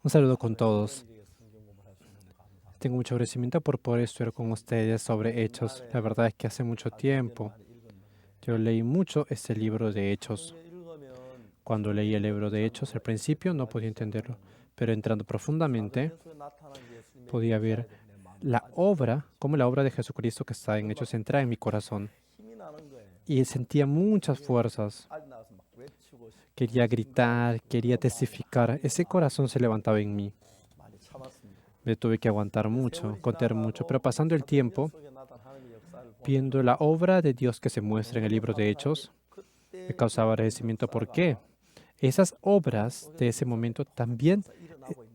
Un saludo con todos. Tengo mucho agradecimiento por poder estudiar con ustedes sobre Hechos. La verdad es que hace mucho tiempo yo leí mucho este libro de Hechos. Cuando leí el libro de Hechos, al principio no podía entenderlo, pero entrando profundamente podía ver la obra, como la obra de Jesucristo que está en Hechos entra en mi corazón. Y sentía muchas fuerzas. Quería gritar, quería testificar. Ese corazón se levantaba en mí. Me tuve que aguantar mucho, contener mucho, pero pasando el tiempo, viendo la obra de Dios que se muestra en el libro de Hechos, me causaba agradecimiento. ¿Por qué? Esas obras de ese momento también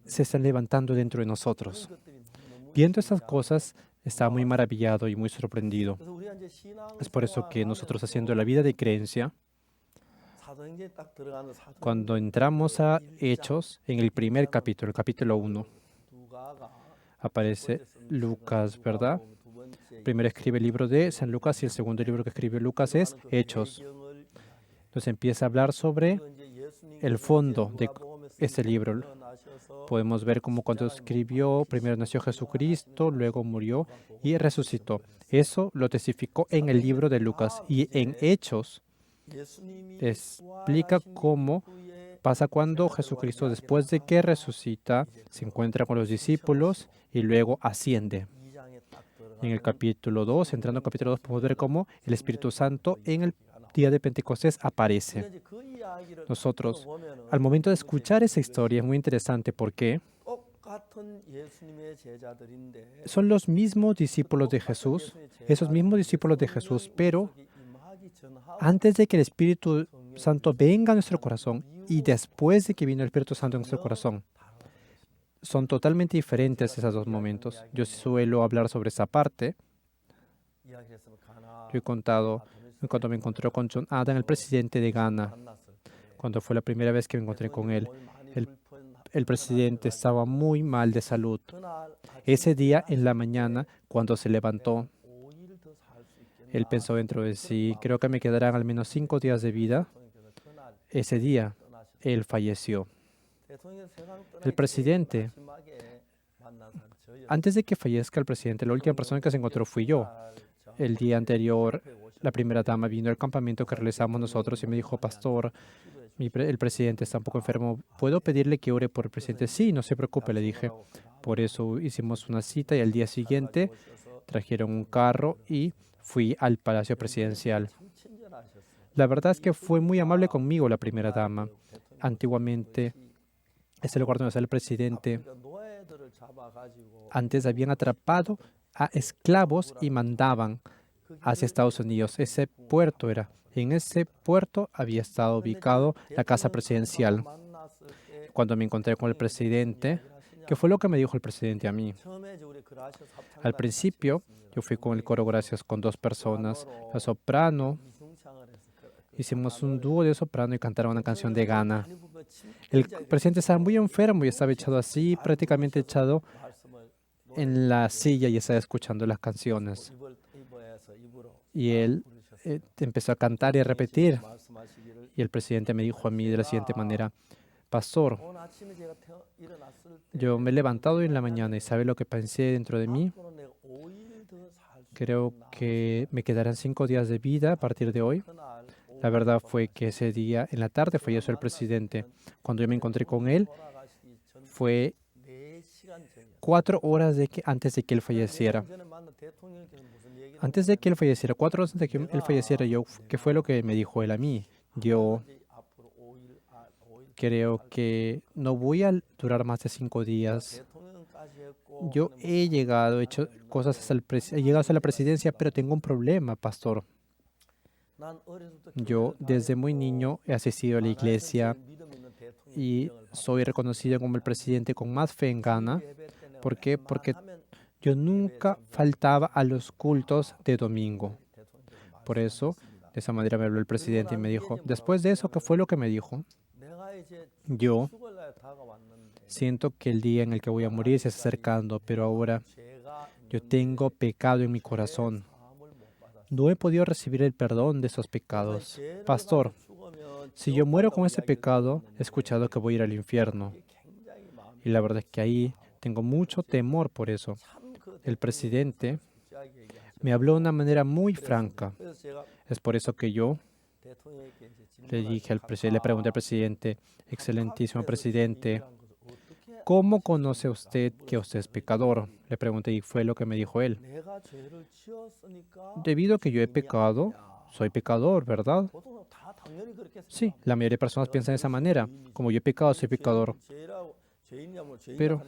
se están levantando dentro de nosotros. Viendo estas cosas, estaba muy maravillado y muy sorprendido. Es por eso que nosotros haciendo la vida de creencia, cuando entramos a Hechos, en el primer capítulo, el capítulo 1, aparece Lucas, ¿verdad? Primero escribe el libro de San Lucas y el segundo libro que escribe Lucas es Hechos. Entonces empieza a hablar sobre el fondo de este libro. Podemos ver cómo cuando escribió, primero nació Jesucristo, luego murió y resucitó. Eso lo testificó en el libro de Lucas y en Hechos explica cómo pasa cuando Jesucristo, después de que resucita, se encuentra con los discípulos y luego asciende. En el capítulo 2, entrando al capítulo 2, podemos ver cómo el Espíritu Santo en el día de Pentecostés aparece. Nosotros, al momento de escuchar esa historia, es muy interesante porque son los mismos discípulos de Jesús, esos mismos discípulos de Jesús, pero antes de que el Espíritu Santo venga a nuestro corazón y después de que vino el Espíritu Santo en nuestro corazón, son totalmente diferentes esos dos momentos. Yo suelo hablar sobre esa parte. Yo he contado cuando me encontré con John Adam, el presidente de Ghana, cuando fue la primera vez que me encontré con él. El presidente estaba muy mal de salud. Ese día en la mañana, cuando se levantó, él pensó dentro de sí, creo que me quedarán al menos 5 días de vida. Ese día, él falleció. El presidente, antes de que fallezca el presidente, la última persona que se encontró fui yo. El día anterior, la primera dama vino al campamento que realizamos nosotros y me dijo, pastor, el presidente está un poco enfermo. ¿Puedo pedirle que ore por el presidente? Sí, no se preocupe, le dije. Por eso hicimos una cita y al día siguiente trajeron un carro y fui al Palacio Presidencial. La verdad es que fue muy amable conmigo la primera dama. Antiguamente, ese lugar donde está el presidente, antes habían atrapado a esclavos y mandaban hacia Estados Unidos. Ese puerto era. En ese puerto había estado ubicado la casa presidencial. Cuando me encontré con el presidente, ¿qué fue lo que me dijo el presidente a mí? Al principio, yo fui con el coro gracias con 2 personas, la soprano. Hicimos un dúo de soprano y cantaron una canción de Ghana. El presidente estaba muy enfermo y estaba echado así, prácticamente echado en la silla y estaba escuchando las canciones. Y él empezó a cantar y a repetir. Y el presidente me dijo a mí de la siguiente manera, pastor, yo me he levantado hoy en la mañana y ¿sabe lo que pensé dentro de mí? Creo que me quedarán 5 días de vida a partir de hoy. La verdad fue que ese día, en la tarde, falleció el presidente. Cuando yo me encontré con él, fue 4 horas antes de que él falleciera. Antes de que él falleciera, 4 horas antes de que él falleciera, ¿qué fue lo que me dijo él a mí? Yo creo que no voy a durar más de 5 días. Yo he hecho cosas he llegado hasta la presidencia, pero tengo un problema, pastor. Yo desde muy niño he asistido a la iglesia y soy reconocido como el presidente con más fe en Ghana. ¿Por qué? Porque yo nunca faltaba a los cultos de domingo. Por eso, de esa manera me habló el presidente y me dijo, después de eso, ¿qué fue lo que me dijo? Yo siento que el día en el que voy a morir se está acercando, pero ahora yo tengo pecado en mi corazón. No he podido recibir el perdón de esos pecados. Pastor, Si yo muero con ese pecado, he escuchado que voy a ir al infierno. Y la verdad es que ahí tengo mucho temor por eso. El presidente me habló de una manera muy franca. Es por eso que yo le pregunté al presidente, excelentísimo presidente, ¿cómo conoce usted que usted es pecador? Le pregunté y fue lo que me dijo él. Debido a que yo he pecado, soy pecador, ¿verdad? Sí, la mayoría de personas piensan de esa manera. Como yo he pecado, soy pecador. Pero,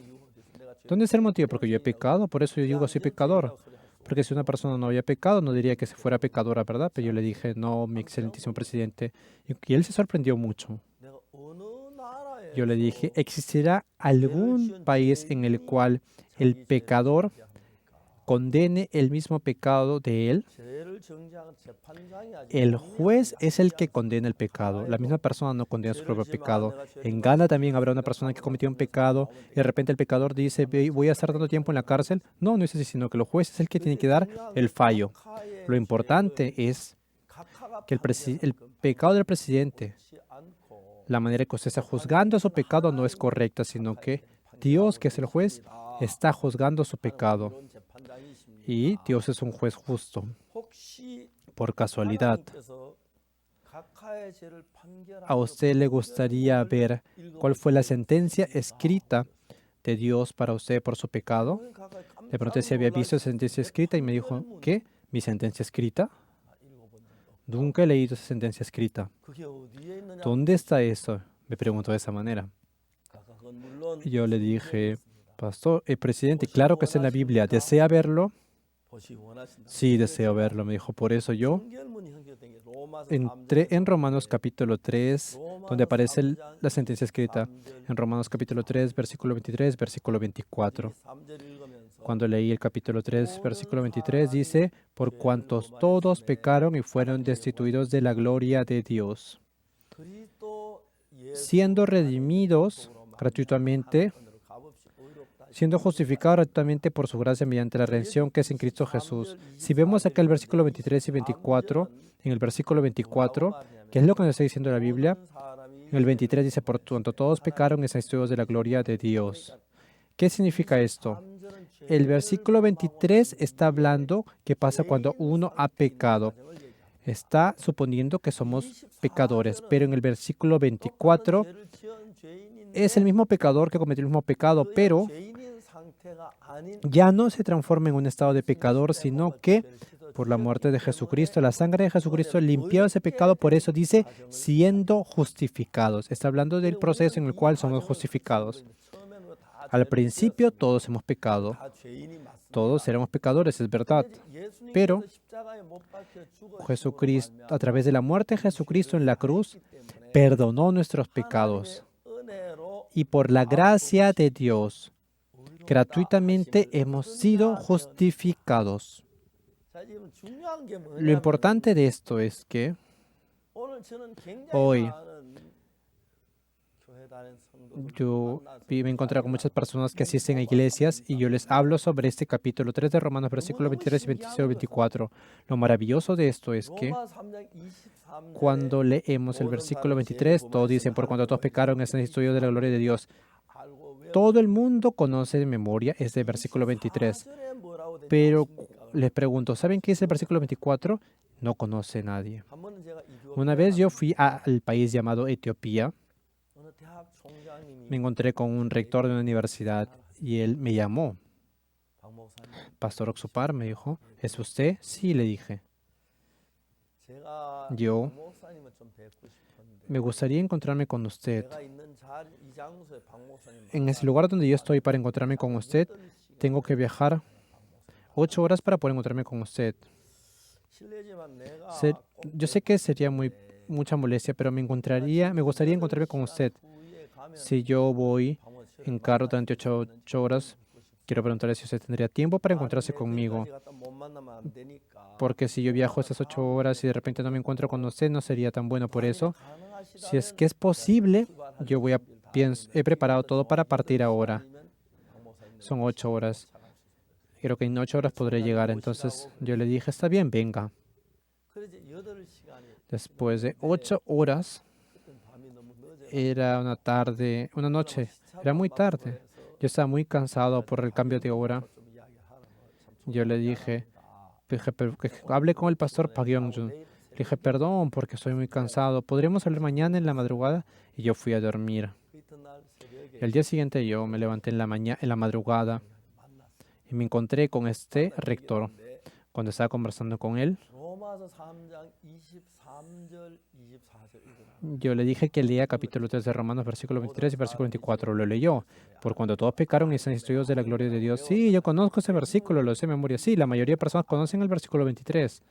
¿dónde está el motivo? Porque yo he pecado, por eso yo digo soy pecador. Porque si una persona no había pecado, no diría que se fuera pecadora, ¿verdad? Pero yo le dije, no, mi excelentísimo presidente. Y él se sorprendió mucho. Yo le dije, ¿existirá algún país en el cual el pecador condene el mismo pecado de él? El juez es el que condena el pecado. La misma persona no condena su propio pecado. En Ghana también habrá una persona que cometió un pecado y de repente el pecador dice, Voy a estar tanto tiempo en la cárcel". No, no es así, sino que el juez es el que tiene que dar el fallo. Lo importante es que el pecado del presidente, la manera que usted está juzgando su pecado no es correcta, sino que Dios, que es el juez, está juzgando su pecado. Y Dios es un juez justo. Por casualidad, ¿a usted le gustaría ver cuál fue la sentencia escrita de Dios para usted por su pecado? Le pregunté si había visto esa sentencia escrita y me dijo, ¿qué? ¿Mi sentencia escrita? Nunca he leído esa sentencia escrita. ¿Dónde está eso? Me preguntó de esa manera. Y yo le dije, pastor, presidente, claro que está en la Biblia. ¿Desea verlo? Sí, deseo verlo. Me dijo, por eso yo entré en Romanos capítulo 3, donde aparece la sentencia escrita. En Romanos capítulo 3, versículo 23, versículo 24. Cuando leí el capítulo 3, versículo 23, dice, por cuantos todos pecaron y fueron destituidos de la gloria de Dios, siendo redimidos gratuitamente, siendo justificados gratuitamente por su gracia mediante la redención que es en Cristo Jesús. Si vemos acá el versículo 23 y 24, en el versículo 24, ¿qué es lo que nos está diciendo la Biblia? En el 23 dice, por cuanto todos pecaron y están destituidos de la gloria de Dios. ¿Qué significa esto? El versículo 23 está hablando qué pasa cuando uno ha pecado. Está suponiendo que somos pecadores, pero en el versículo 24 es el mismo pecador que cometió el mismo pecado, pero ya no se transforma en un estado de pecador, sino que por la muerte de Jesucristo, la sangre de Jesucristo limpió ese pecado, por eso dice siendo justificados. Está hablando del proceso en el cual somos justificados. Al principio todos hemos pecado, todos éramos pecadores, es verdad, pero Jesucristo, a través de la muerte de Jesucristo en la cruz, perdonó nuestros pecados. Y por la gracia de Dios, gratuitamente hemos sido justificados. Lo importante de esto es que hoy yo me encontré con muchas personas que asisten a iglesias y yo les hablo sobre este capítulo 3 de Romanos, versículos 23 y 26 24. Lo maravilloso de esto es que cuando leemos el versículo 23, todos dicen, por cuanto todos pecaron, es estudio de la gloria de Dios. Todo el mundo conoce de memoria este versículo 23. Pero les pregunto, ¿saben qué es el versículo 24? No conoce nadie. Una vez yo fui al país llamado Etiopía. Me encontré con un rector de una universidad y él me llamó. Pastor Oxupar me dijo, ¿es usted? Sí, le dije. Yo me gustaría encontrarme con usted. En ese lugar donde yo estoy para encontrarme con usted, tengo que viajar 8 horas para poder encontrarme con usted. Yo sé que sería mucha molestia, pero me gustaría encontrarme con usted. Si yo voy en carro durante 8 horas, quiero preguntarle si usted tendría tiempo para encontrarse conmigo. Porque si yo viajo esas 8 horas y de repente no me encuentro con usted, no sería tan bueno. Por eso, si es que es posible, he preparado todo para partir ahora. Son 8 horas. Creo que en 8 horas podré llegar. Entonces yo le dije, está bien, venga. Después de 8 horas, era una noche, era muy tarde. Yo estaba muy cansado por el cambio de hora. Yo le dije, "Pero que hable con el pastor Park Young-jun". Le dije, perdón, porque estoy muy cansado. ¿Podríamos hablar mañana en la madrugada? Y yo fui a dormir. El día siguiente yo me levanté en la madrugada y me encontré con este rector. Cuando estaba conversando con él, yo le dije que leía capítulo 3 de Romanos, versículo 23 y versículo 24. Lo leyó. Por cuando todos pecaron y están destituidos de la gloria de Dios. Sí, yo conozco ese versículo, lo sé de memoria. Sí, la mayoría de personas conocen el versículo 23.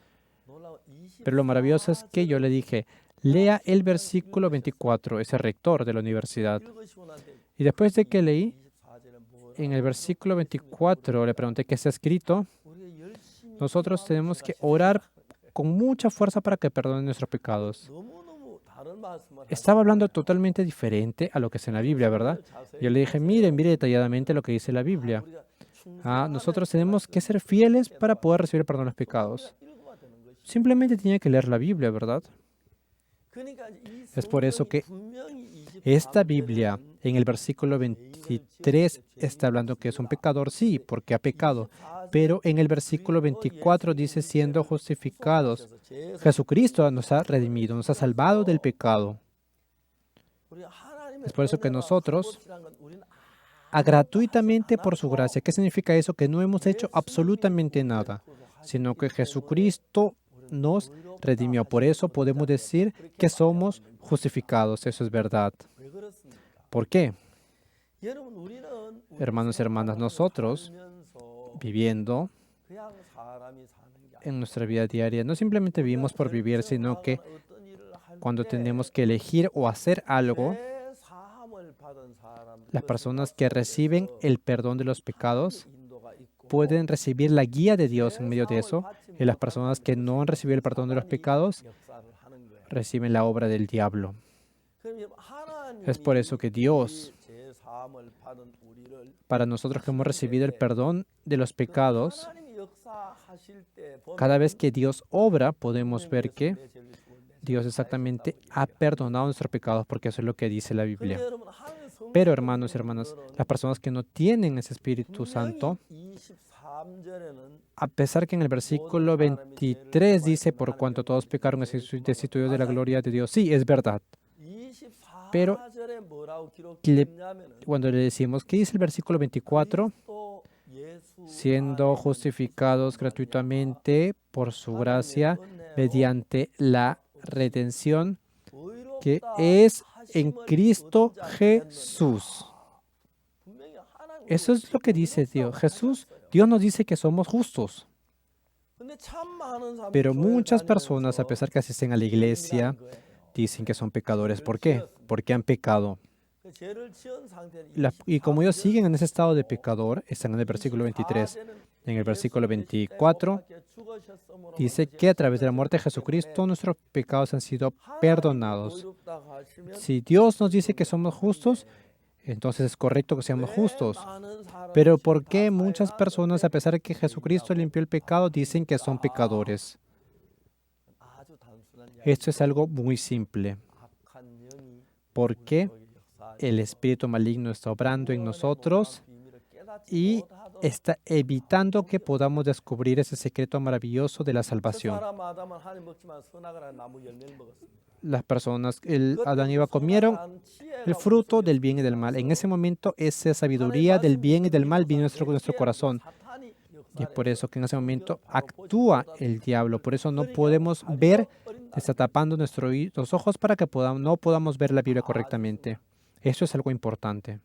Pero lo maravilloso es que yo le dije, lea el versículo 24, ese rector de la universidad. Y después de que leí, en el versículo 24 le pregunté qué está escrito. Nosotros tenemos que orar con mucha fuerza para que perdone nuestros pecados. Estaba hablando totalmente diferente a lo que es en la Biblia, ¿verdad? Yo le dije, mire detalladamente lo que dice la Biblia. Nosotros tenemos que ser fieles para poder recibir el perdón de los pecados. Simplemente tenía que leer la Biblia, ¿verdad? Es por eso que esta Biblia, en el versículo 23, está hablando que es un pecador, sí, porque ha pecado. Pero en el versículo 24 dice, siendo justificados. Jesucristo nos ha redimido, nos ha salvado del pecado. Es por eso que nosotros, gratuitamente por su gracia, ¿qué significa eso? Que no hemos hecho absolutamente nada, sino que Jesucristo nos redimió. Por eso podemos decir que somos justificados. Eso es verdad. ¿Por qué? Hermanos y hermanas, nosotros, viviendo en nuestra vida diaria, no simplemente vivimos por vivir, sino que cuando tenemos que elegir o hacer algo, las personas que reciben el perdón de los pecados pueden recibir la guía de Dios en medio de eso, y las personas que no han recibido el perdón de los pecados reciben la obra del diablo. Es por eso que Dios, para nosotros que hemos recibido el perdón de los pecados, cada vez que Dios obra, podemos ver que Dios exactamente ha perdonado nuestros pecados, porque eso es lo que dice la Biblia. Pero, hermanos y hermanas, las personas que no tienen ese Espíritu Santo, a pesar que en el versículo 23 dice, por cuanto todos pecaron y destituidos de la gloria de Dios, sí, es verdad. Pero cuando le decimos, ¿qué dice el versículo 24? Siendo justificados gratuitamente por su gracia mediante la redención que es en Cristo Jesús. Eso es lo que dice Dios. Dios nos dice que somos justos. Pero muchas personas, a pesar que asisten a la iglesia, dicen que son pecadores. ¿Por qué? Porque han pecado. Y como ellos siguen en ese estado de pecador, están en el versículo 23. En el versículo 24 dice que a través de la muerte de Jesucristo nuestros pecados han sido perdonados. Si Dios nos dice que somos justos, entonces es correcto que seamos justos. Pero ¿por qué muchas personas, a pesar de que Jesucristo limpió el pecado, dicen que son pecadores? Esto es algo muy simple. Porque el espíritu maligno está obrando en nosotros y está evitando que podamos descubrir ese secreto maravilloso de la salvación. Las personas, Adán y Eva comieron el fruto del bien y del mal. En ese momento, esa sabiduría del bien y del mal vino a nuestro corazón. Y es por eso que en ese momento actúa el diablo. Por eso no podemos ver, está tapando nuestros ojos para que no podamos ver la Biblia correctamente. Eso es algo importante.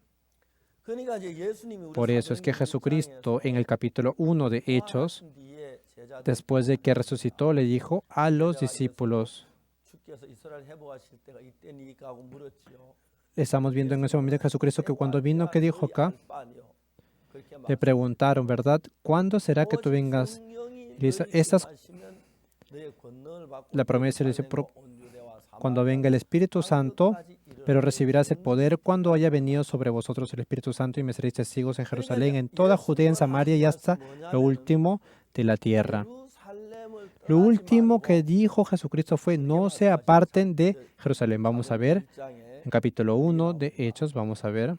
Por eso es que Jesucristo en el capítulo 1 de Hechos, después de que resucitó, le dijo a los discípulos, estamos viendo en ese momento a Jesucristo que cuando vino, ¿qué dijo acá? Le preguntaron, ¿verdad? ¿Cuándo será que tú vengas? Y dice, la promesa le dice, cuando venga el Espíritu Santo, pero recibirás el poder cuando haya venido sobre vosotros el Espíritu Santo y me seréis testigos en Jerusalén, en toda Judea, en Samaria y hasta lo último de la tierra. Lo último que dijo Jesucristo fue: no se aparten de Jerusalén. Vamos a ver en capítulo 1 de Hechos, vamos a ver.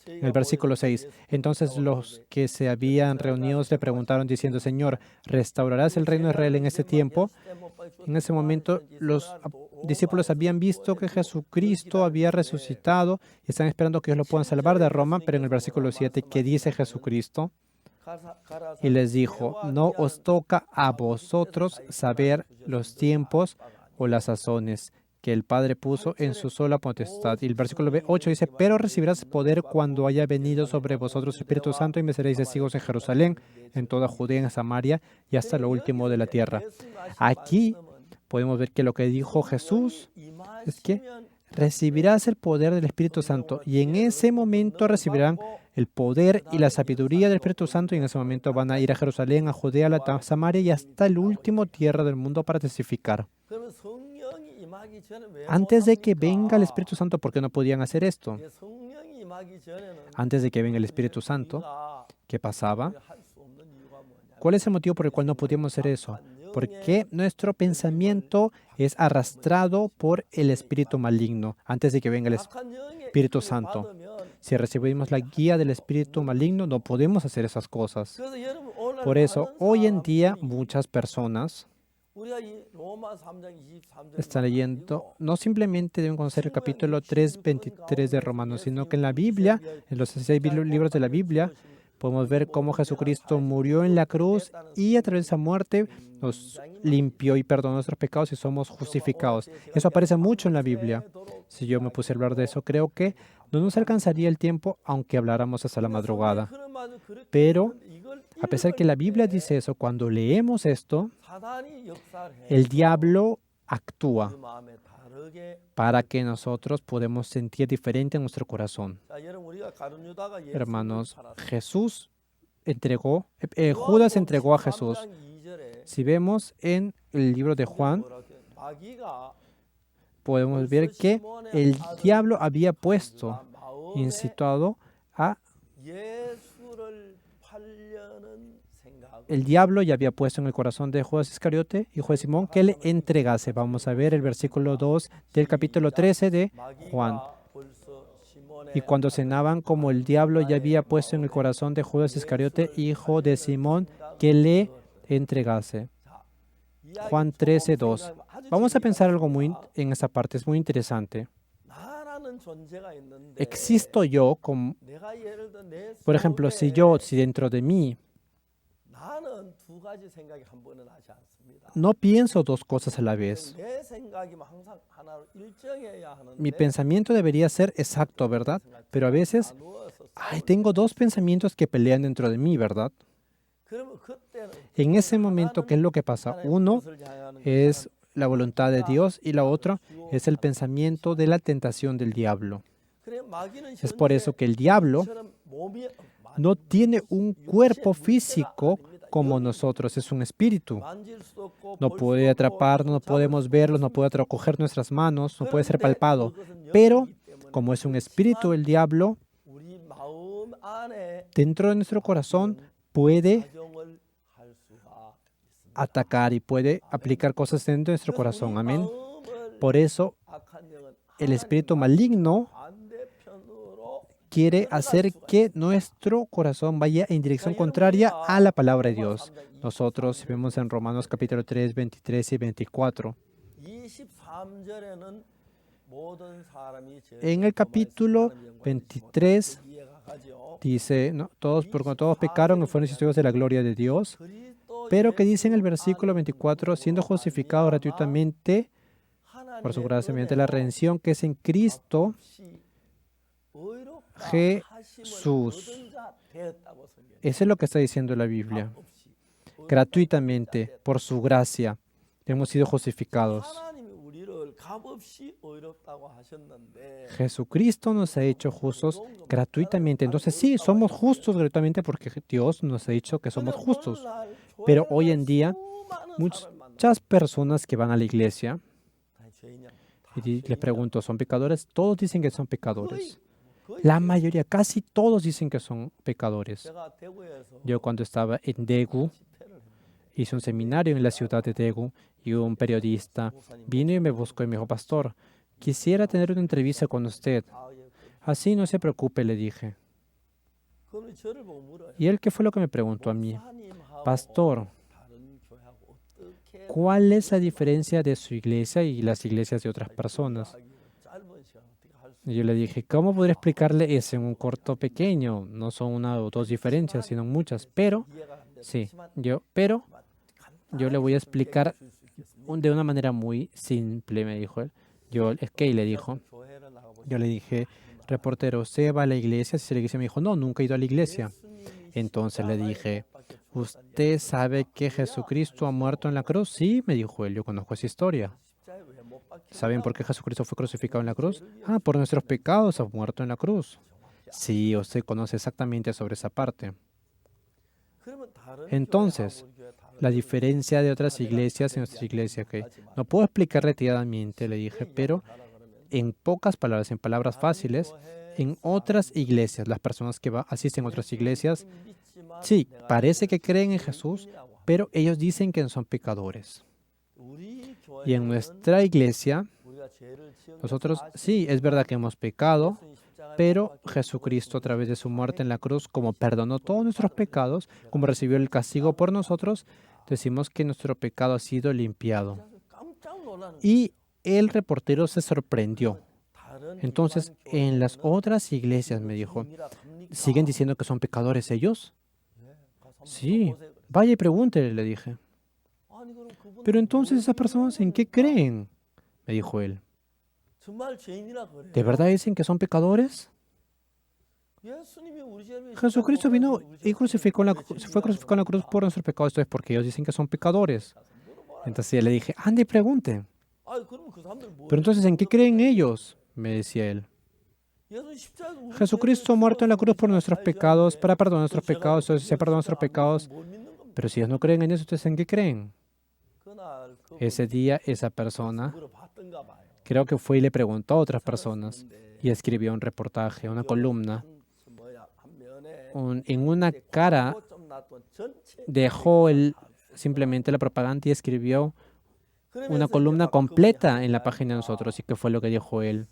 En el versículo 6, entonces los que se habían reunido le preguntaron diciendo: Señor, ¿restaurarás el reino de Israel en este tiempo? En ese momento los discípulos habían visto que Jesucristo había resucitado y están esperando que ellos lo puedan salvar de Roma, pero en el versículo 7, ¿qué dice Jesucristo? Y les dijo: no os toca a vosotros saber los tiempos o las sazones que el Padre puso en su sola potestad. Y el versículo 8 dice: pero recibirás poder cuando haya venido sobre vosotros el Espíritu Santo y me seréis testigos en Jerusalén, en toda Judea, en Samaria y hasta lo último de la tierra. Aquí podemos ver que lo que dijo Jesús es que recibirás el poder del Espíritu Santo y en ese momento recibirán el poder y la sabiduría del Espíritu Santo y en ese momento van a ir a Jerusalén, a Judea, a Samaria y hasta el último tierra del mundo para testificar. Antes de que venga el Espíritu Santo, ¿por qué no podían hacer esto? Antes de que venga el Espíritu Santo, ¿qué pasaba? ¿Cuál es el motivo por el cual no podíamos hacer eso? Porque nuestro pensamiento es arrastrado por el espíritu maligno antes de que venga el Espíritu Santo. Si recibimos la guía del espíritu maligno, no podemos hacer esas cosas. Por eso, hoy en día, muchas personas están leyendo, no simplemente deben conocer el capítulo 3:23 de Romanos, sino que en la Biblia, en los 6 libros de la Biblia, podemos ver cómo Jesucristo murió en la cruz y a través de esa muerte nos limpió y perdonó nuestros pecados y somos justificados. Eso aparece mucho en la Biblia. Si yo me puse a hablar de eso, creo que no nos alcanzaría el tiempo aunque habláramos hasta la madrugada. Pero a pesar que la Biblia dice eso, cuando leemos esto, el diablo actúa para que nosotros podamos sentir diferente en nuestro corazón. Hermanos, Judas entregó a Jesús. Si vemos en el libro de Juan, podemos ver que el diablo había incitado a el diablo ya había puesto en el corazón de Judas Iscariote, hijo de Simón, que le entregase. Vamos a ver el versículo 2 del capítulo 13 de Juan. Y cuando cenaban, como el diablo ya había puesto en el corazón de Judas Iscariote, hijo de Simón, que le entregase. Juan 13:2. Vamos a pensar algo en esa parte, es muy interesante. Existo yo, por ejemplo, si dentro de mí no pienso dos cosas a la vez. Mi pensamiento debería ser exacto, ¿verdad? Pero a veces, tengo dos pensamientos que pelean dentro de mí, ¿verdad? En ese momento, ¿qué es lo que pasa? Uno es la voluntad de Dios y la otra es el pensamiento de la tentación del diablo. Es por eso que el diablo no tiene un cuerpo físico como nosotros, es un espíritu. No puede atraparnos, no podemos verlo, no puede coger nuestras manos, no puede ser palpado. Pero, como es un espíritu, el diablo, dentro de nuestro corazón, puede atacar y puede aplicar cosas dentro de nuestro corazón. Amén. Por eso, el espíritu maligno quiere hacer que nuestro corazón vaya en dirección contraria a la palabra de Dios. Nosotros, si vemos en Romanos capítulo 3, 23 y 24, en el capítulo 23 dice, ¿no? Todos pecaron y fueron destituidos de la gloria de Dios, pero que dice en el versículo 24, siendo justificados gratuitamente por su gracia mediante la redención que es en Cristo Jesús. Eso es lo que está diciendo la Biblia. Gratuitamente, por su gracia, hemos sido justificados. Jesucristo nos ha hecho justos gratuitamente. Entonces sí, somos justos gratuitamente porque Dios nos ha dicho que somos justos. Pero hoy en día, muchas personas que van a la iglesia, y les pregunto, ¿son pecadores? Todos dicen que son pecadores. La mayoría, casi todos dicen que son pecadores. Yo cuando estaba en Daegu, hice un seminario en la ciudad de Daegu y un periodista vino y me buscó y me dijo, pastor, quisiera tener una entrevista con usted. Así no se preocupe, le dije. ¿Y él qué fue lo que me preguntó a mí? Pastor, ¿cuál es la diferencia de su iglesia y las iglesias de otras personas? Y yo le dije, ¿cómo podría explicarle eso en un corto pequeño? No son una o dos diferencias, sino muchas. Pero, sí, yo le voy a explicar de una manera muy simple, me dijo él. Es que le dijo, yo le dije, reportero, ¿usted va a la iglesia? Si la iglesia me dijo, no, nunca he ido a la iglesia. Entonces le dije, ¿usted sabe que Jesucristo ha muerto en la cruz? Sí, me dijo él, yo conozco esa historia. ¿Saben por qué Jesucristo fue crucificado en la cruz? Ah, por nuestros pecados ha muerto en la cruz. Sí, usted conoce exactamente sobre esa parte. Entonces, la diferencia de otras iglesias y nuestra iglesia, que no puedo explicar detalladamente, le dije, pero en pocas palabras, en palabras fáciles, en otras iglesias, las personas que asisten a otras iglesias, sí, parece que creen en Jesús, pero ellos dicen que son pecadores. Y en nuestra iglesia, nosotros, sí, es verdad que hemos pecado, pero Jesucristo a través de su muerte en la cruz, como perdonó todos nuestros pecados, como recibió el castigo por nosotros, decimos que nuestro pecado ha sido limpiado. Y el reportero se sorprendió. Entonces, en las otras iglesias, me dijo, ¿siguen diciendo que son pecadores ellos? Sí, vaya y pregúntele, le dije. Pero entonces esas personas, ¿en qué creen? Me dijo él. ¿De verdad dicen que son pecadores? Jesucristo vino y fue crucificado en la cruz por nuestros pecados. Esto es porque ellos dicen que son pecadores. Entonces le dije, ande y pregunte. Pero entonces, ¿en qué creen ellos? Me decía él. Jesucristo muerto en la cruz por nuestros pecados, para perdonar nuestros pecados, entonces se perdonan nuestros pecados. Pero si ellos no creen en eso, ¿ustedes en qué creen? Ese día, esa persona, creo que fue y le preguntó a otras personas y escribió un reportaje, una columna. En una cara dejó simplemente la propaganda y escribió una columna completa en la página de nosotros. ¿Y qué fue lo que dijo él?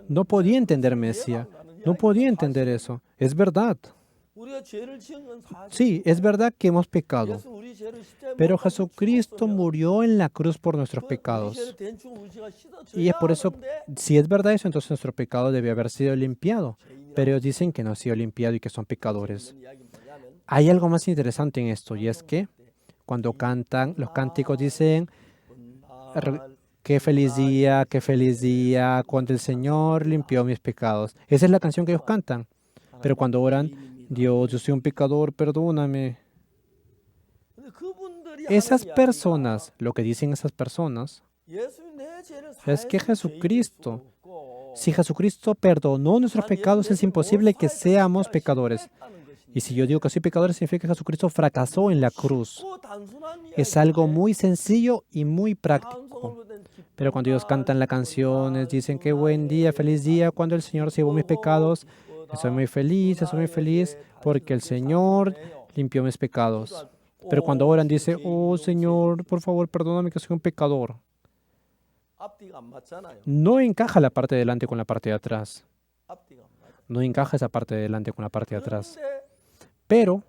No podía entender, me decía. No podía entender eso. Es verdad. Sí, es verdad que hemos pecado. Pero Jesucristo murió en la cruz por nuestros pecados. Y es por eso, si es verdad eso, entonces nuestro pecado debe haber sido limpiado. Pero ellos dicen que no ha sido limpiado y que son pecadores. Hay algo más interesante en esto, y es que cuando cantan, los cánticos dicen, qué feliz día, cuando el Señor limpió mis pecados. Esa es la canción que ellos cantan. Pero cuando oran, Dios, yo soy un pecador, perdóname. Esas personas, lo que dicen esas personas, es que si Jesucristo perdonó nuestros pecados, es imposible que seamos pecadores. Y si yo digo que soy pecador, significa que Jesucristo fracasó en la cruz. Es algo muy sencillo y muy práctico. Pero cuando ellos cantan las canciones, dicen qué buen día, feliz día, cuando el Señor se llevó mis pecados, estoy muy feliz porque el Señor limpió mis pecados. Pero cuando oran, dice, oh Señor, por favor, perdóname que soy un pecador. No encaja la parte de delante con la parte de atrás. No encaja esa parte de delante con la parte de atrás. Pero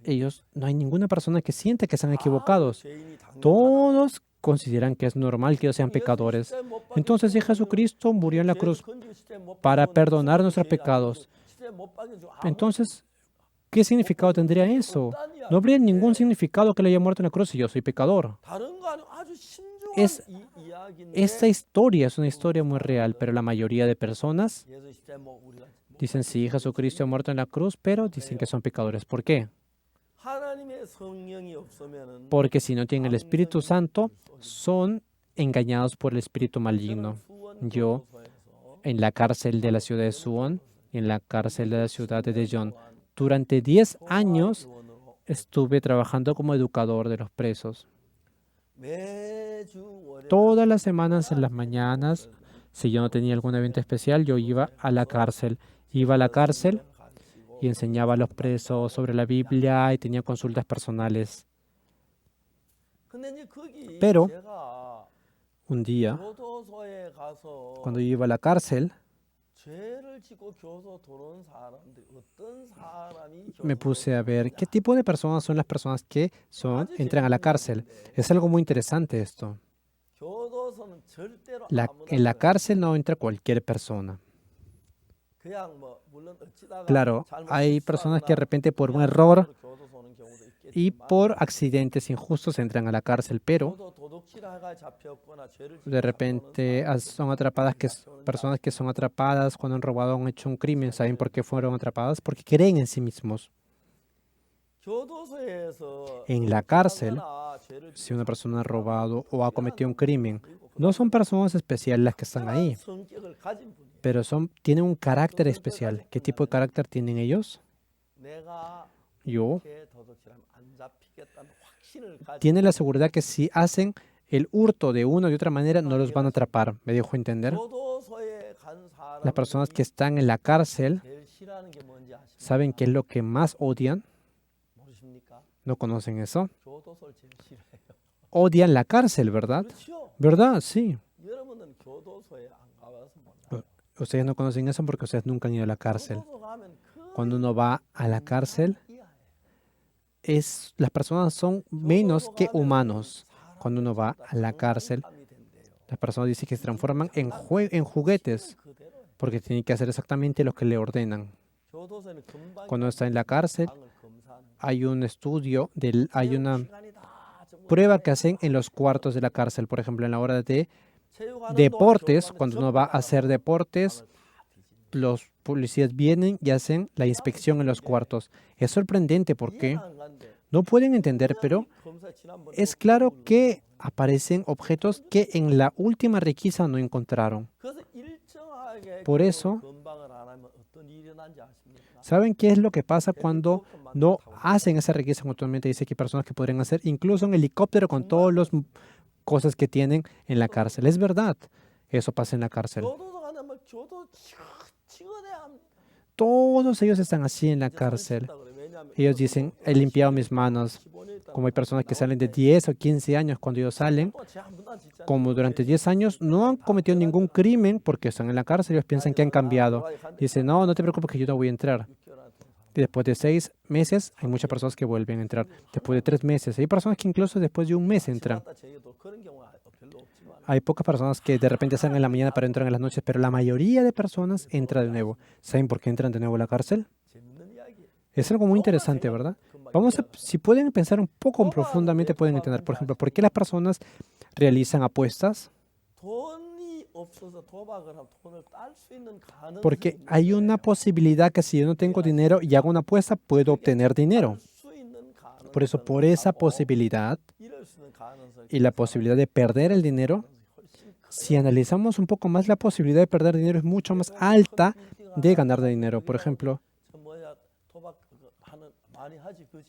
ellos, no hay ninguna persona que siente que están equivocados. Todos consideran que es normal que ellos sean pecadores. Entonces, si Jesucristo murió en la cruz para perdonar nuestros pecados, entonces, ¿qué significado tendría eso? No habría ningún significado que le haya muerto en la cruz si yo soy pecador. Esta historia es una historia muy real, pero la mayoría de personas dicen, sí, Jesucristo ha muerto en la cruz, pero dicen que son pecadores. ¿Por qué? Porque si no tienen el Espíritu Santo, son engañados por el espíritu maligno. Yo, en la cárcel de la ciudad de Suwon, en la cárcel de la ciudad de Daejeon, durante 10 años estuve trabajando como educador de los presos. Todas las semanas en las mañanas, si yo no tenía algún evento especial, yo iba a la cárcel. Iba a la cárcel y enseñaba a los presos sobre la Biblia y tenía consultas personales. Pero un día, cuando yo iba a la cárcel, me puse a ver qué tipo de personas son las personas que entran a la cárcel. Es algo muy interesante esto. En la cárcel no entra cualquier persona. Claro, hay personas que de repente por un error y por accidentes injustos entran a la cárcel, pero de repente son atrapadas personas que son atrapadas cuando han robado o han hecho un crimen. ¿Saben por qué fueron atrapadas? Porque creen en sí mismos. En la cárcel, si una persona ha robado o ha cometido un crimen, no son personas especiales las que están ahí, pero tienen un carácter especial. ¿Qué tipo de carácter tienen ellos? Tienen la seguridad que si hacen el hurto de una o de otra manera, no los van a atrapar. ¿Me dejo entender? Las personas que están en la cárcel, ¿saben qué es lo que más odian? ¿No conocen eso? Odian la cárcel, ¿verdad? ¿Verdad? Sí. Ustedes no conocen eso porque ustedes nunca han ido a la cárcel. Cuando uno va a la cárcel, las personas son menos que humanos. Cuando uno va a la cárcel, las personas dicen que se transforman en juguetes porque tienen que hacer exactamente lo que le ordenan. Cuando está en la cárcel, hay un estudio, hay una prueba que hacen en los cuartos de la cárcel. Por ejemplo, en la hora de deportes, cuando uno va a hacer deportes, los policías vienen y hacen la inspección en los cuartos. Es sorprendente porque no pueden entender, pero es claro que aparecen objetos que en la última requisa no encontraron. Por eso, ¿saben qué es lo que pasa cuando no hacen esa requisa? Actualmente dice que hay personas que podrían hacer incluso un helicóptero con todas las cosas que tienen en la cárcel. Es verdad, eso pasa en la cárcel. Todos ellos están así en la cárcel. Ellos dicen, he limpiado mis manos. Como hay personas que salen de 10 o 15 años, cuando ellos salen, como durante 10 años no han cometido ningún crimen porque están en la cárcel, ellos piensan que han cambiado. Dicen, no, no te preocupes que yo no voy a entrar. Y después de 6 meses, hay muchas personas que vuelven a entrar. Después de 3 meses, hay personas que incluso después de un mes entran. Hay pocas personas que de repente salen en la mañana para entrar en las noches, pero la mayoría de personas entra de nuevo. ¿Saben por qué entran de nuevo a la cárcel? Es algo muy interesante, ¿verdad? Si pueden pensar un poco profundamente, pueden entender, por ejemplo, por qué las personas realizan apuestas. Porque hay una posibilidad que si yo no tengo dinero y hago una apuesta, puedo obtener dinero. Por eso, por esa posibilidad y la posibilidad de perder el dinero, si analizamos un poco más, la posibilidad de perder dinero es mucho más alta de ganar dinero. Por ejemplo,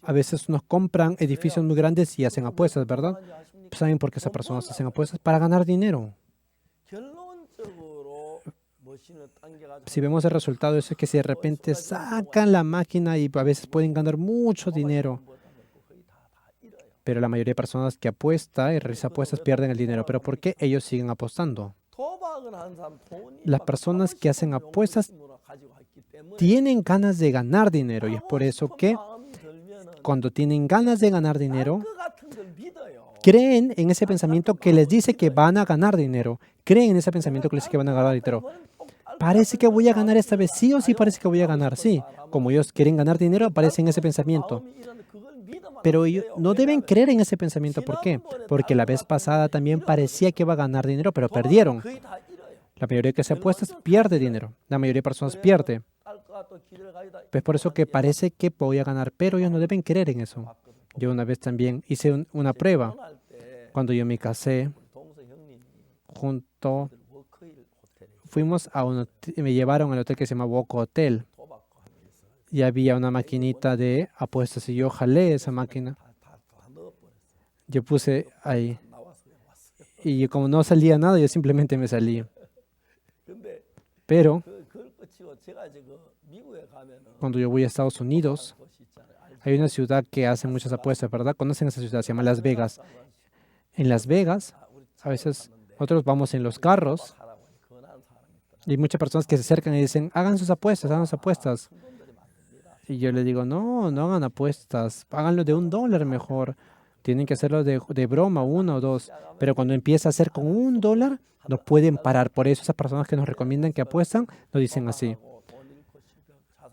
a veces nos compran edificios muy grandes y hacen apuestas, ¿verdad? ¿Saben por qué esas personas hacen apuestas? Para ganar dinero. Si vemos el resultado, eso es que si de repente sacan la máquina y a veces pueden ganar mucho dinero. Pero la mayoría de personas que apuesta y realiza apuestas pierden el dinero. ¿Pero por qué ellos siguen apostando? Las personas que hacen apuestas tienen ganas de ganar dinero y es por eso que cuando tienen ganas de ganar dinero, creen en ese pensamiento que les dice que van a ganar dinero. Creen en ese pensamiento que les dice que van a ganar dinero. Parece que voy a ganar esta vez, sí o sí parece que voy a ganar, sí. Como ellos quieren ganar dinero, aparece en ese pensamiento. Pero ellos no deben creer en ese pensamiento. ¿Por qué? Porque la vez pasada también parecía que iba a ganar dinero, pero perdieron. La mayoría que se apuestas pierde dinero. La mayoría de personas pierde. Es por eso que parece que voy a ganar, pero ellos no deben creer en eso. Yo una vez también hice una prueba. Cuando yo me casé, me llevaron al hotel que se llama Woco Hotel. Y había una maquinita de apuestas y yo jalé esa máquina. Yo puse ahí. Y como no salía nada, yo simplemente me salí. Pero Cuando yo voy a Estados Unidos, hay una ciudad que hace muchas apuestas, ¿verdad? ¿Conocen esa ciudad? Se llama Las Vegas. En Las Vegas, a veces nosotros vamos en los carros y hay muchas personas que se acercan y dicen, hagan sus apuestas, hagan sus apuestas. Y yo le digo, no, no hagan apuestas, háganlo de $1 mejor. Tienen que hacerlo de broma, 1 o 2. Pero cuando empieza a hacer con $1, no pueden parar. Por eso esas personas que nos recomiendan que apuestan, nos dicen así.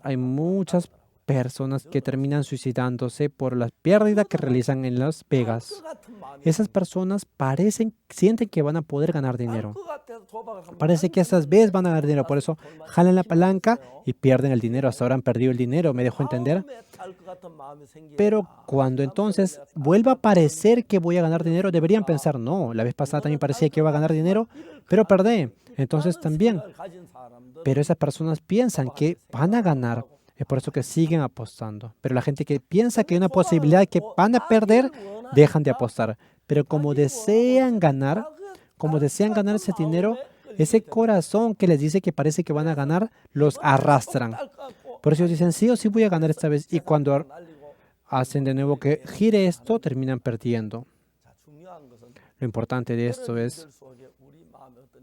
Hay muchas personas que terminan suicidándose por las pérdidas que realizan en Las Vegas. Esas personas sienten que van a poder ganar dinero. Parece que estas veces van a ganar dinero, por eso jalan la palanca y pierden el dinero. Hasta ahora han perdido el dinero, ¿me dejó entender? Pero cuando entonces vuelva a parecer que voy a ganar dinero, deberían pensar, no, la vez pasada también parecía que iba a ganar dinero, pero perdí. Entonces también. Pero esas personas piensan que van a ganar. Es por eso que siguen apostando. Pero la gente que piensa que hay una posibilidad de que van a perder, dejan de apostar. Pero como desean ganar ese dinero, ese corazón que les dice que parece que van a ganar, los arrastran. Por eso ellos dicen, sí o sí voy a ganar esta vez. Y cuando hacen de nuevo que gire esto, terminan perdiendo. Lo importante de esto es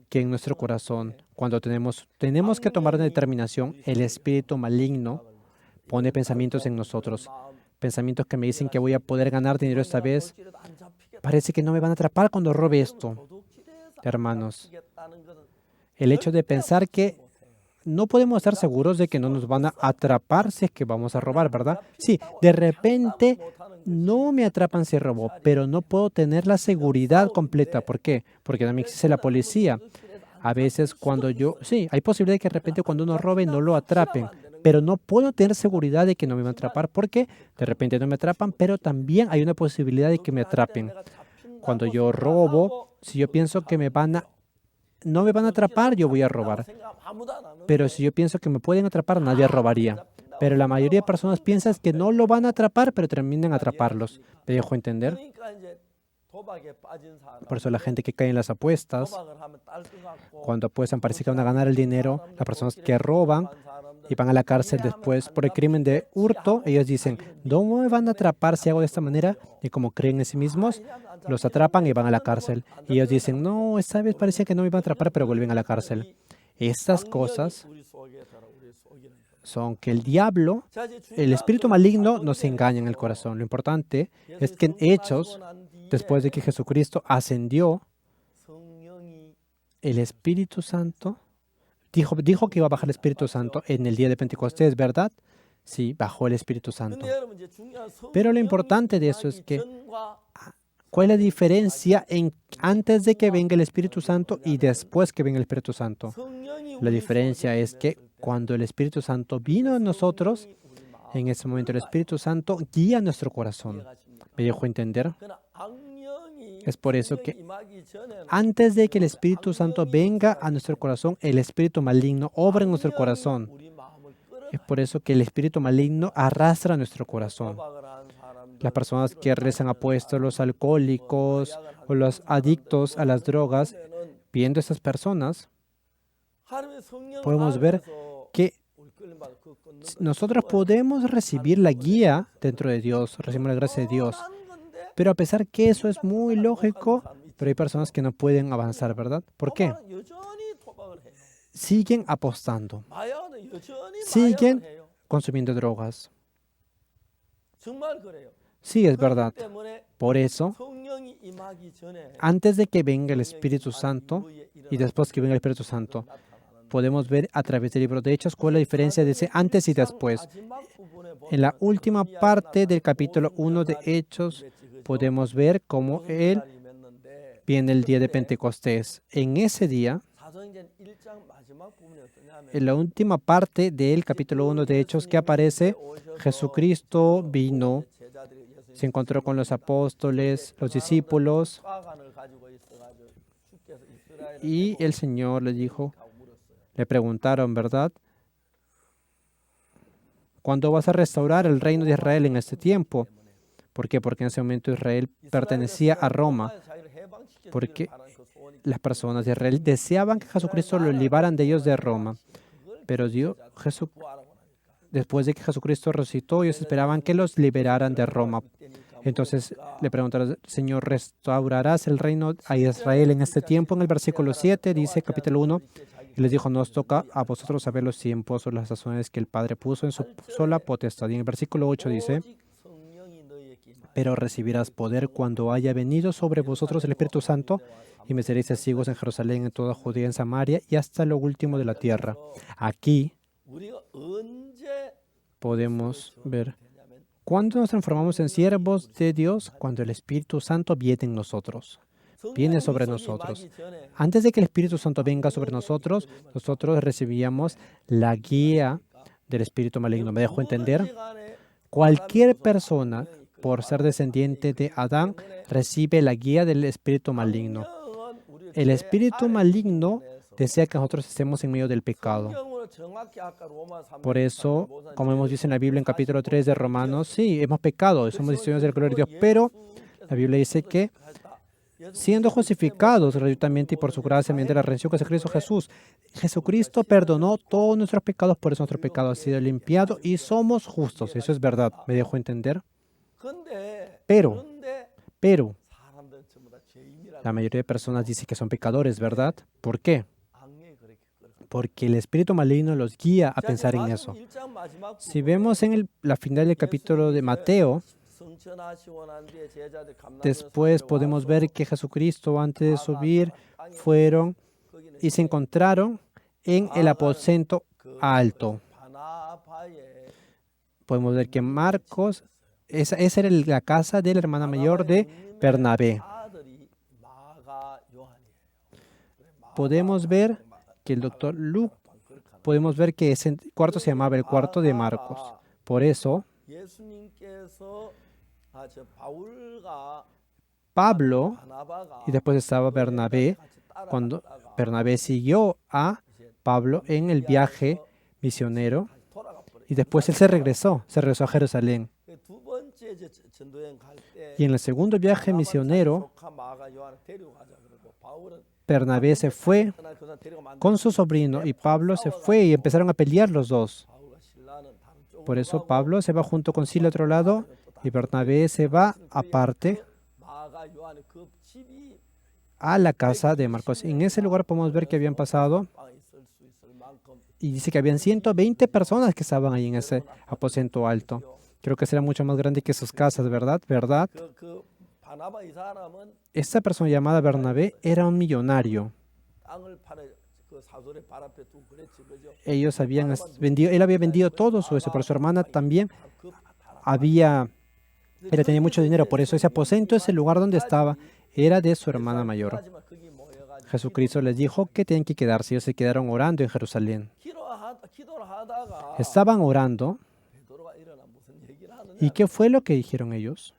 que en nuestro corazón, cuando tenemos que tomar una determinación, el espíritu maligno pone pensamientos en nosotros. Pensamientos que me dicen que voy a poder ganar dinero esta vez. Parece que no me van a atrapar cuando robe esto. Hermanos, el hecho de pensar que no podemos estar seguros de que no nos van a atrapar si es que vamos a robar, ¿verdad? Sí, de repente no me atrapan si robo, pero no puedo tener la seguridad completa. ¿Por qué? Porque también existe la policía. A veces sí, hay posibilidad de que de repente cuando uno robe no lo atrapen, pero no puedo tener seguridad de que no me van a atrapar porque de repente no me atrapan, pero también hay una posibilidad de que me atrapen. Cuando yo robo, si yo pienso que no me van a atrapar, yo voy a robar. Pero si yo pienso que me pueden atrapar, nadie robaría. Pero la mayoría de personas piensan que no lo van a atrapar, pero terminan atraparlos. ¿Me dejo entender? Por eso la gente que cae en las apuestas, cuando apuestan parece que van a ganar el dinero. Las personas que roban y van a la cárcel después por el crimen de hurto, ellos dicen, no me van a atrapar si hago de esta manera. Y como creen en sí mismos, los atrapan y van a la cárcel. Y ellos dicen, no, esta vez parecía que no me iban a atrapar, pero vuelven a la cárcel. Estas cosas son que el diablo, el espíritu maligno, nos engaña en el corazón. Lo importante es que en Hechos, después de que Jesucristo ascendió, el Espíritu Santo dijo que iba a bajar el Espíritu Santo en el día de Pentecostés, ¿verdad? Sí, bajó el Espíritu Santo. Pero lo importante de eso es que, ¿cuál es la diferencia antes de que venga el Espíritu Santo y después que venga el Espíritu Santo? La diferencia es que cuando el Espíritu Santo vino a nosotros, en ese momento el Espíritu Santo guía nuestro corazón. ¿Me dejó entender? Es por eso que antes de que el Espíritu Santo venga a nuestro corazón, el espíritu maligno obra en nuestro corazón. Es por eso que el espíritu maligno arrastra nuestro corazón. Las personas que rezan apuestas, los alcohólicos o los adictos a las drogas, viendo a estas personas, podemos ver que nosotros podemos recibir la guía dentro de Dios, recibimos la gracia de Dios. Pero a pesar que eso es muy lógico, pero hay personas que no pueden avanzar, ¿verdad? ¿Por qué? Siguen apostando, siguen consumiendo drogas. Sí, es verdad. Por eso, antes de que venga el Espíritu Santo y después que venga el Espíritu Santo, podemos ver a través del libro de Hechos cuál es la diferencia de ese antes y después. En la última parte del capítulo 1 de Hechos, podemos ver cómo viene el día de Pentecostés. En ese día, en la última parte del capítulo 1 de Hechos que aparece, Jesucristo vino, se encontró con los apóstoles, los discípulos, y el Señor le preguntaron, ¿verdad? ¿Cuándo vas a restaurar el reino de Israel en este tiempo? ¿Por qué? Porque en ese momento Israel pertenecía a Roma. Porque las personas de Israel deseaban que Jesucristo los libraran de ellos de Roma. Pero después de que Jesucristo resucitó, ellos esperaban que los liberaran de Roma. Entonces le preguntaron, Señor, ¿restaurarás el reino a Israel en este tiempo? En el versículo 7 dice, capítulo 1, y les dijo, no os toca a vosotros saber los tiempos o las razones que el Padre puso en su sola potestad. Y en el versículo 8 dice, pero recibirás poder cuando haya venido sobre vosotros el Espíritu Santo y me seréis testigos en Jerusalén, en toda Judea, en Samaria y hasta lo último de la tierra. Aquí podemos ver cuándo nos transformamos en siervos de Dios, cuando el Espíritu Santo viene en nosotros, viene sobre nosotros. Antes de que el Espíritu Santo venga sobre nosotros, nosotros recibíamos la guía del espíritu maligno. ¿Me dejo entender? Cualquier persona, por ser descendiente de Adán, recibe la guía del espíritu maligno. El espíritu maligno desea que nosotros estemos en medio del pecado. Por eso, como hemos visto en la Biblia en capítulo 3 de Romanos, sí, hemos pecado, somos discípulos de la gloria de Dios, pero la Biblia dice que siendo justificados gratuitamente y por su gracia mediante la redención que es Cristo Jesús, Jesucristo perdonó todos nuestros pecados, por eso nuestro pecado ha sido limpiado y somos justos. Eso es verdad. ¿Me dejo entender? Pero, la mayoría de personas dice que son pecadores, ¿verdad? ¿Por qué? Porque el espíritu maligno los guía a pensar en eso. Si vemos en la final del capítulo de Mateo, después podemos ver que Jesucristo, antes de subir, fueron y se encontraron en el aposento alto. Podemos ver que Marcos, esa era la casa de la hermana mayor de Bernabé. Podemos ver que el doctor Luke, podemos ver que ese cuarto se llamaba el cuarto de Marcos. Por eso, Pablo, y después estaba Bernabé, cuando Bernabé siguió a Pablo en el viaje misionero, y después él se regresó a Jerusalén. Y en el segundo viaje misionero, Bernabé se fue con su sobrino y Pablo se fue y empezaron a pelear los dos. Por eso Pablo se va junto con Sila al otro lado y Bernabé se va aparte a la casa de Marcos. En ese lugar podemos ver que habían pasado y dice que habían 120 personas que estaban ahí en ese aposento alto. Creo que será mucho más grande que sus casas, ¿verdad? ¿Verdad? Esta persona llamada Bernabé era un millonario. Él había vendido todo su eso, pero su hermana también ella tenía mucho dinero, por eso ese aposento, ese lugar donde estaba, era de su hermana mayor. Jesucristo les dijo que tenían que quedarse. Ellos se quedaron orando en Jerusalén. Estaban orando. ¿Y qué fue lo que dijeron ellos?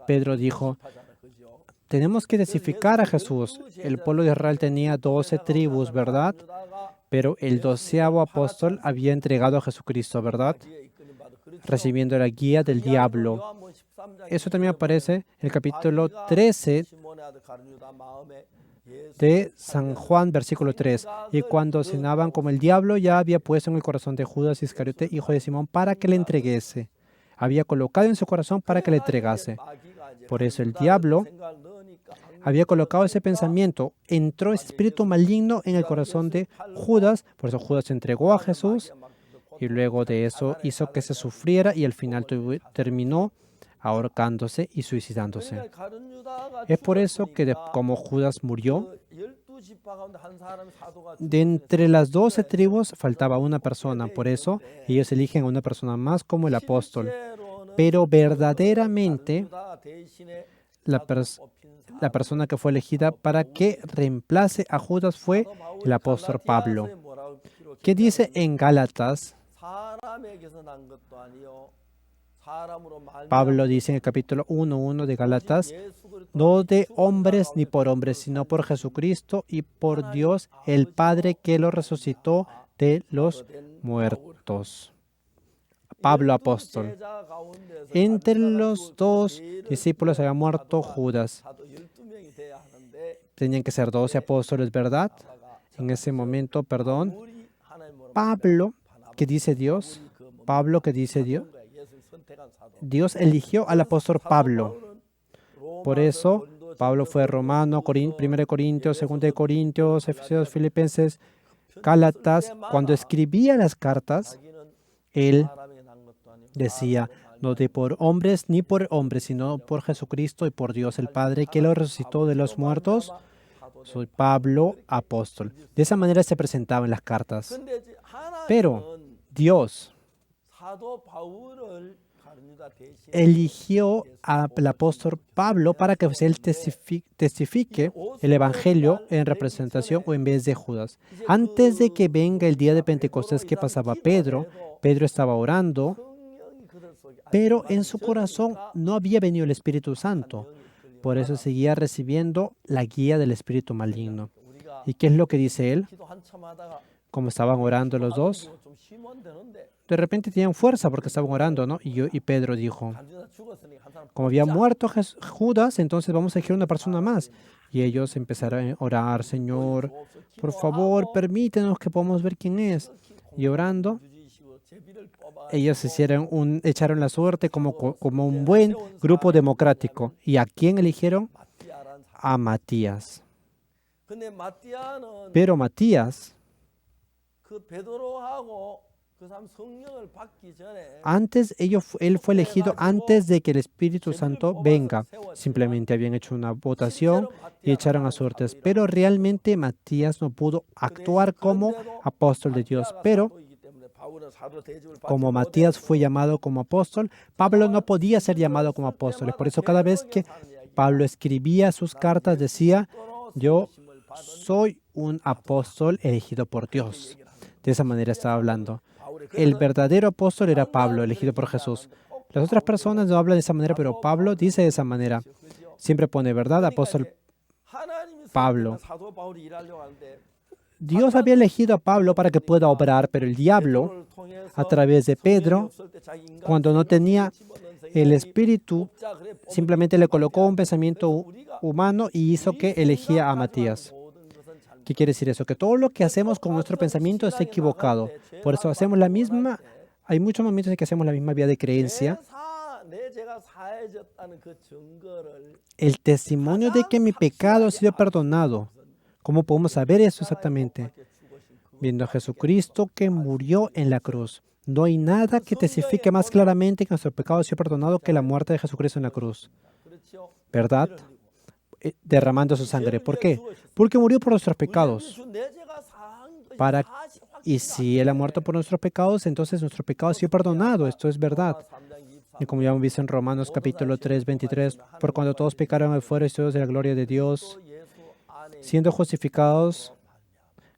Pedro dijo, tenemos que testificar a Jesús. El pueblo de Israel tenía 12 tribus, ¿verdad? Pero el 12º apóstol había entregado a Jesucristo, ¿verdad? Recibiendo la guía del diablo. Eso también aparece en el capítulo 13 de San Juan, versículo 3. Y cuando cenaban, como el diablo ya había puesto en el corazón de Judas Iscariote, hijo de Simón, para que le entreguese. Había colocado en su corazón para que le entregase. Por eso el diablo había colocado ese pensamiento. Entró ese espíritu maligno en el corazón de Judas. Por eso Judas se entregó a Jesús. Y luego de eso hizo que se sufriera y al final terminó ahorcándose y suicidándose. Es por eso que como Judas murió, de entre las 12 tribus faltaba una persona. Por eso ellos eligen a una persona más como el apóstol. Pero verdaderamente la persona que fue elegida para que reemplace a Judas fue el apóstol Pablo. ¿Qué dice en Gálatas? Pablo dice en el capítulo 1:1 de Gálatas, no de hombres ni por hombres, sino por Jesucristo y por Dios el Padre que lo resucitó de los muertos. Pablo apóstol. Entre los dos discípulos había muerto Judas. Tenían que ser 12 apóstoles, ¿verdad? En ese momento, perdón, Pablo, que dice Dios, Pablo, que dice Dios, Dios eligió al apóstol Pablo. Por eso, Pablo fue Romano, 1 Corintios, 2 Corintios, Efesios, Filipenses, Gálatas. Cuando escribía las cartas, él decía, no de por hombres ni por hombres, sino por Jesucristo y por Dios el Padre, que lo resucitó de los muertos. Soy Pablo, apóstol. De esa manera se presentaban las cartas. Pero Dios eligió al apóstol Pablo para que él testifique el Evangelio en representación o en vez de Judas. Antes de que venga el día de Pentecostés, ¿qué pasaba? Pedro estaba orando, pero en su corazón no había venido el Espíritu Santo. Por eso seguía recibiendo la guía del espíritu maligno. ¿Y qué es lo que dice él? Como estaban orando los dos, de repente tenían fuerza porque estaban orando, ¿no? Y Pedro dijo, como había muerto Judas, entonces vamos a elegir una persona más. Y ellos empezaron a orar, Señor, por favor, permítenos que podamos ver quién es. Y orando, ellos echaron la suerte como un buen grupo democrático. ¿Y a quién eligieron? A Matías. Pero Matías, él fue elegido antes de que el Espíritu Santo venga. Simplemente habían hecho una votación y echaron a suertes. Pero realmente Matías no pudo actuar como apóstol de Dios. Pero como Matías fue llamado como apóstol, Pablo no podía ser llamado como apóstol. Por eso cada vez que Pablo escribía sus cartas decía, yo soy un apóstol elegido por Dios. De esa manera estaba hablando. El verdadero apóstol era Pablo, elegido por Jesús. Las otras personas no hablan de esa manera, pero Pablo dice de esa manera. Siempre pone, ¿verdad? Apóstol Pablo. Dios había elegido a Pablo para que pueda obrar, pero el diablo, a través de Pedro, cuando no tenía el Espíritu, simplemente le colocó un pensamiento humano y hizo que elegía a Matías. ¿Qué quiere decir eso? Que todo lo que hacemos con nuestro pensamiento está equivocado. Por eso hay muchos momentos en que hacemos la misma vía de creencia. El testimonio de que mi pecado ha sido perdonado. ¿Cómo podemos saber eso exactamente? Viendo a Jesucristo que murió en la cruz. No hay nada que testifique más claramente que nuestro pecado ha sido perdonado que la muerte de Jesucristo en la cruz. ¿Verdad? Derramando su sangre. ¿Por qué? Porque murió por nuestros pecados. Y si Él ha muerto por nuestros pecados, entonces nuestro pecado ha sido perdonado. Esto es verdad. Y como ya hemos visto en Romanos capítulo 3, 23, por cuando todos pecaron fueron destituidos de la gloria de Dios, siendo justificados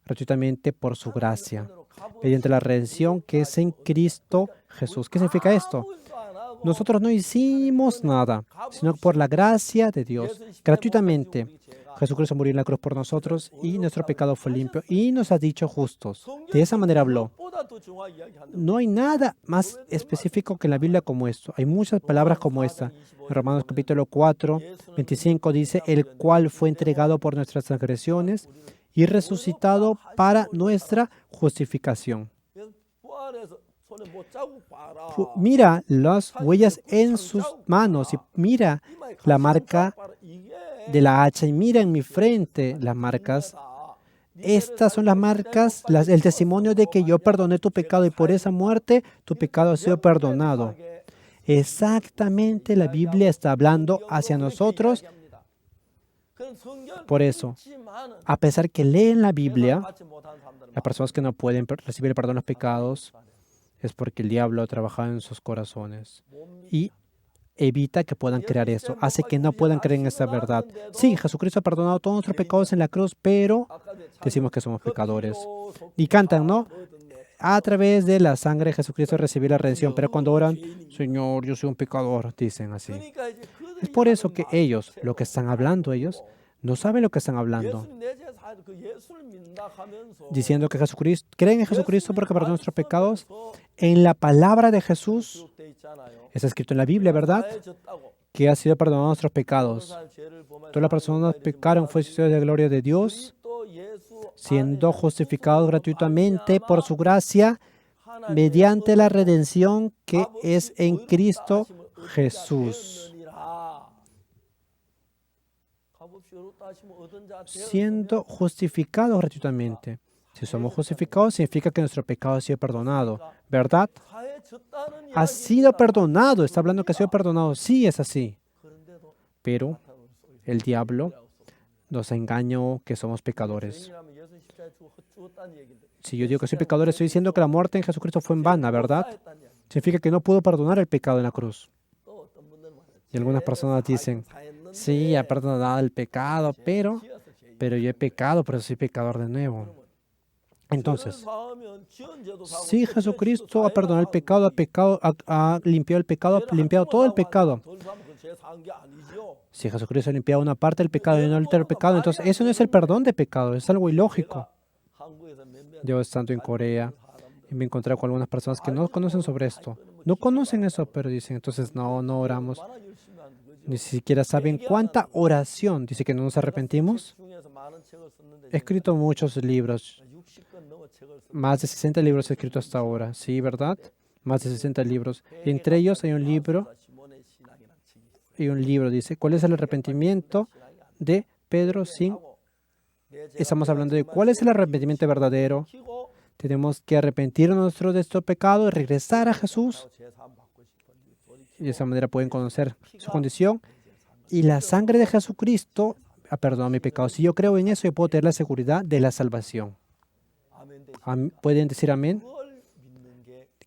gratuitamente por su gracia, mediante la redención que es en Cristo Jesús. ¿Qué significa esto? Nosotros no hicimos nada, sino por la gracia de Dios, gratuitamente. Jesucristo murió en la cruz por nosotros y nuestro pecado fue limpio y nos ha dicho justos. De esa manera habló. No hay nada más específico que en la Biblia como esto. Hay muchas palabras como esta. En Romanos capítulo 4, 25 dice, el cual fue entregado por nuestras transgresiones y resucitado para nuestra justificación. Mira las huellas en sus manos y mira la marca de la hacha y mira en mi frente las marcas. Estas son las marcas, el testimonio de que yo perdoné tu pecado y por esa muerte tu pecado ha sido perdonado. Exactamente la Biblia está hablando hacia nosotros. Por eso, a pesar que leen la Biblia, las personas que no pueden recibir el perdón de los pecados es porque el diablo ha trabajado en sus corazones y evita que puedan creer eso, hace que no puedan creer en esta verdad. Sí, Jesucristo ha perdonado todos nuestros pecados en la cruz, pero decimos que somos pecadores. Y cantan, ¿no? A través de la sangre de Jesucristo recibí la redención, pero cuando oran, Señor, yo soy un pecador, dicen así. Es por eso que ellos, lo que están hablando ellos, no saben lo que están hablando. Diciendo que Jesucristo, creen en Jesucristo porque perdonó nuestros pecados. En la palabra de Jesús, está escrito en la Biblia, ¿verdad? Que ha sido perdonado nuestros pecados. Todas las personas pecaron, fue sucedido de la gloria de Dios. siendo justificados gratuitamente por su gracia mediante la redención que es en Cristo Jesús. Siendo justificados gratuitamente. Si somos justificados, significa que nuestro pecado ha sido perdonado, ¿verdad? Ha sido perdonado. Está hablando que ha sido perdonado. Sí, es así. Pero el diablo nos engañó que somos pecadores. Si yo digo que soy pecador, estoy diciendo que la muerte en Jesucristo fue en vana, ¿verdad? Significa que no puedo perdonar el pecado en la cruz. Y algunas personas dicen, sí, ha perdonado el pecado, pero yo he pecado, por eso soy pecador de nuevo. Entonces, si Jesucristo ha perdonado el pecado, ha limpiado el pecado, ha limpiado todo el pecado. Si Jesucristo ha limpiado una parte del pecado y no el pecado, entonces eso no es el perdón de pecado, es algo ilógico. Yo estando en Corea y me encontré con algunas personas que no conocen sobre esto. No conocen eso, pero dicen, entonces no oramos. Ni siquiera saben cuánta oración. Dice que no nos arrepentimos. He escrito muchos libros. Más de 60 libros he escrito hasta ahora. Sí, ¿verdad? Más de 60 libros. Entre ellos hay un libro. Dice, ¿cuál es el arrepentimiento de Pedro sin? Estamos hablando de cuál es el arrepentimiento verdadero. Tenemos que arrepentirnos de nuestro pecado y regresar a Jesús. Y de esa manera pueden conocer su condición. Y la sangre de Jesucristo ha perdonado mi pecado. Si yo creo en eso, yo puedo tener la seguridad de la salvación. ¿Pueden decir amén?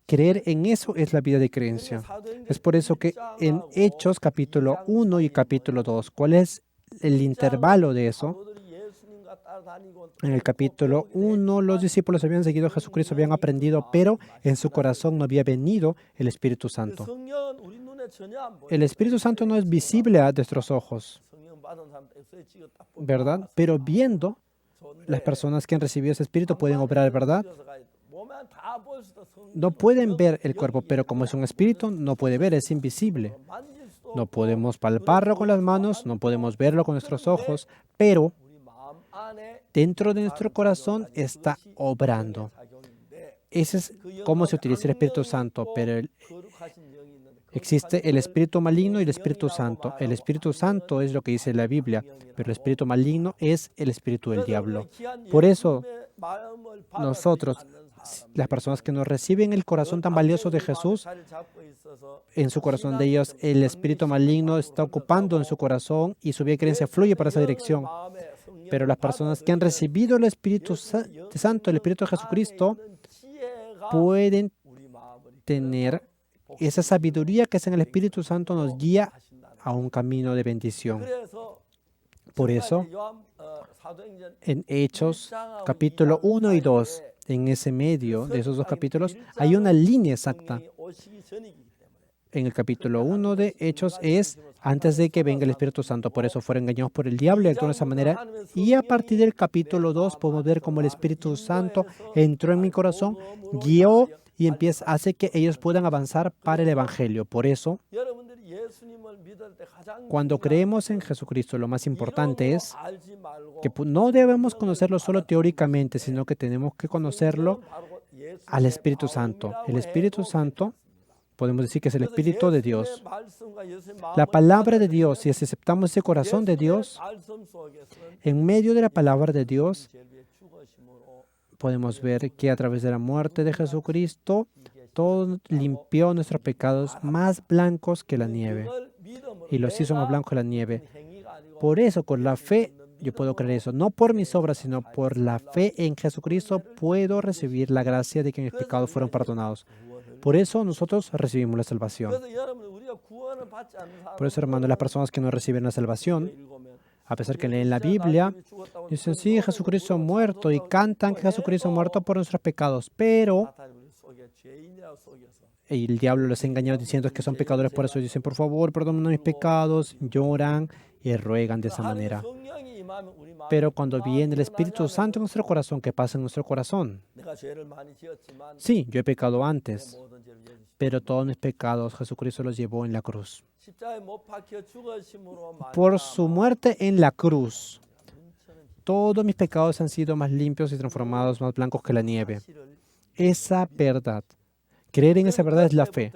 Creer en eso es la vida de creencia. Es por eso que en Hechos capítulo 1 y capítulo 2, ¿cuál es el intervalo de eso? En el capítulo 1, los discípulos habían seguido a Jesucristo, habían aprendido, pero en su corazón no había venido el Espíritu Santo. El Espíritu Santo no es visible a nuestros ojos, ¿verdad? Pero viendo, las personas que han recibido ese Espíritu pueden obrar, ¿verdad? No pueden ver el cuerpo, pero como es un espíritu, no puede ver, es invisible. No podemos palparlo con las manos, no podemos verlo con nuestros ojos, pero dentro de nuestro corazón está obrando. Ese es cómo se utiliza el Espíritu Santo, pero existe el espíritu maligno y el Espíritu Santo. El Espíritu Santo es lo que dice la Biblia, pero el espíritu maligno es el espíritu del diablo. Por eso, nosotros, las personas que nos reciben el corazón tan valioso de Jesús, en su corazón de ellos, el espíritu maligno está ocupando en su corazón y su vida de creencia fluye para esa dirección. Pero las personas que han recibido el Espíritu Santo, el Espíritu de Jesucristo, pueden tener esa sabiduría que es en el Espíritu Santo, nos guía a un camino de bendición. Por eso, en Hechos, capítulo 1 y 2, en ese medio de esos dos capítulos, hay una línea exacta. En el capítulo 1 de Hechos es antes de que venga el Espíritu Santo. Por eso fueron engañados por el diablo y actuaron de esa manera. Y a partir del capítulo 2 podemos ver cómo el Espíritu Santo entró en mi corazón, guió y hace que ellos puedan avanzar para el Evangelio. Por eso, cuando creemos en Jesucristo, lo más importante es que no debemos conocerlo solo teóricamente, sino que tenemos que conocerlo al Espíritu Santo. El Espíritu Santo, podemos decir que es el Espíritu de Dios. La palabra de Dios, si aceptamos ese corazón de Dios, en medio de la palabra de Dios, podemos ver que a través de la muerte de Jesucristo, todo limpió nuestros pecados más blancos que la nieve. Y los hizo más blancos que la nieve. Por eso, con la fe, yo puedo creer eso. No por mis obras, sino por la fe en Jesucristo, puedo recibir la gracia de que mis pecados fueron perdonados. Por eso nosotros recibimos la salvación. Por eso, hermanos, las personas que no reciben la salvación, a pesar que leen la Biblia, dicen, sí, Jesucristo ha muerto, y cantan que Jesucristo ha muerto por nuestros pecados, pero el diablo les ha engañado diciendo que son pecadores, por eso dicen, por favor, perdóname mis pecados, lloran y ruegan de esa manera. Pero cuando viene el Espíritu Santo en nuestro corazón, ¿qué pasa en nuestro corazón? Sí, yo he pecado antes, pero todos mis pecados Jesucristo los llevó en la cruz. Por su muerte en la cruz, todos mis pecados han sido más limpios y transformados, más blancos que la nieve. Esa verdad, creer en esa verdad es la fe.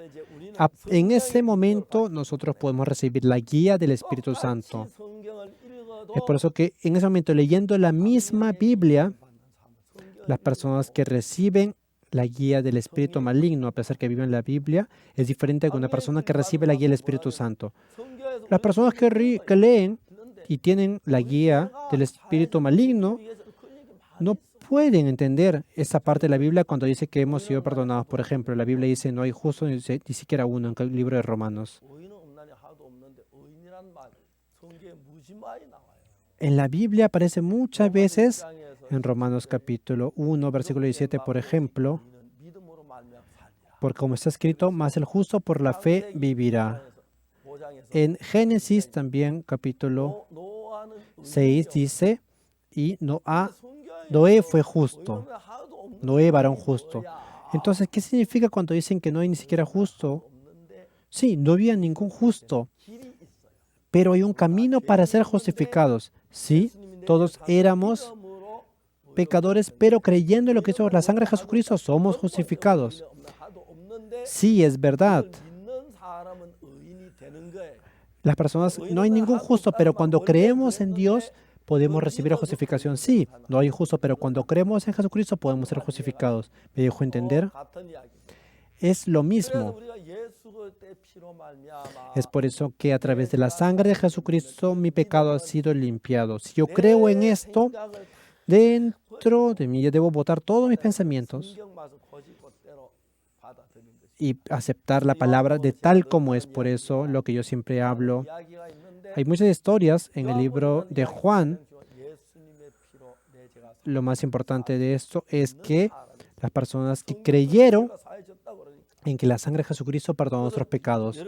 En ese momento nosotros podemos recibir la guía del Espíritu Santo. Es por eso que en ese momento, leyendo la misma Biblia, las personas que reciben la guía del Espíritu maligno, a pesar que viven la Biblia, es diferente que una persona que recibe la guía del Espíritu Santo. Las personas que leen y tienen la guía del Espíritu maligno no pueden entender esa parte de la Biblia cuando dice que hemos sido perdonados. Por ejemplo, la Biblia dice no hay justo ni siquiera uno en el libro de Romanos. En la Biblia aparece muchas veces, en Romanos capítulo 1, versículo 17, por ejemplo, porque como está escrito, más el justo por la fe vivirá. En Génesis también, capítulo 6, dice, y Noé fue justo, Noé varón justo. Entonces, ¿qué significa cuando dicen que no hay ni siquiera justo? Sí, no había ningún justo, pero hay un camino para ser justificados. Sí, todos éramos pecadores, pero creyendo en lo que hizo la sangre de Jesucristo, somos justificados. Sí, es verdad. Las personas, no hay ningún justo, pero cuando creemos en Dios, podemos recibir la justificación. Sí, no hay justo, pero cuando creemos en Jesucristo, podemos ser justificados. ¿Me dejo entender? Es lo mismo. Es por eso que a través de la sangre de Jesucristo mi pecado ha sido limpiado. Si yo creo en esto, dentro de mí yo debo botar todos mis pensamientos y aceptar la palabra de tal como es. Por eso lo que yo siempre hablo. Hay muchas historias en el libro de Juan. Lo más importante de esto es que las personas que creyeron en que la sangre de Jesucristo perdonó nuestros pecados.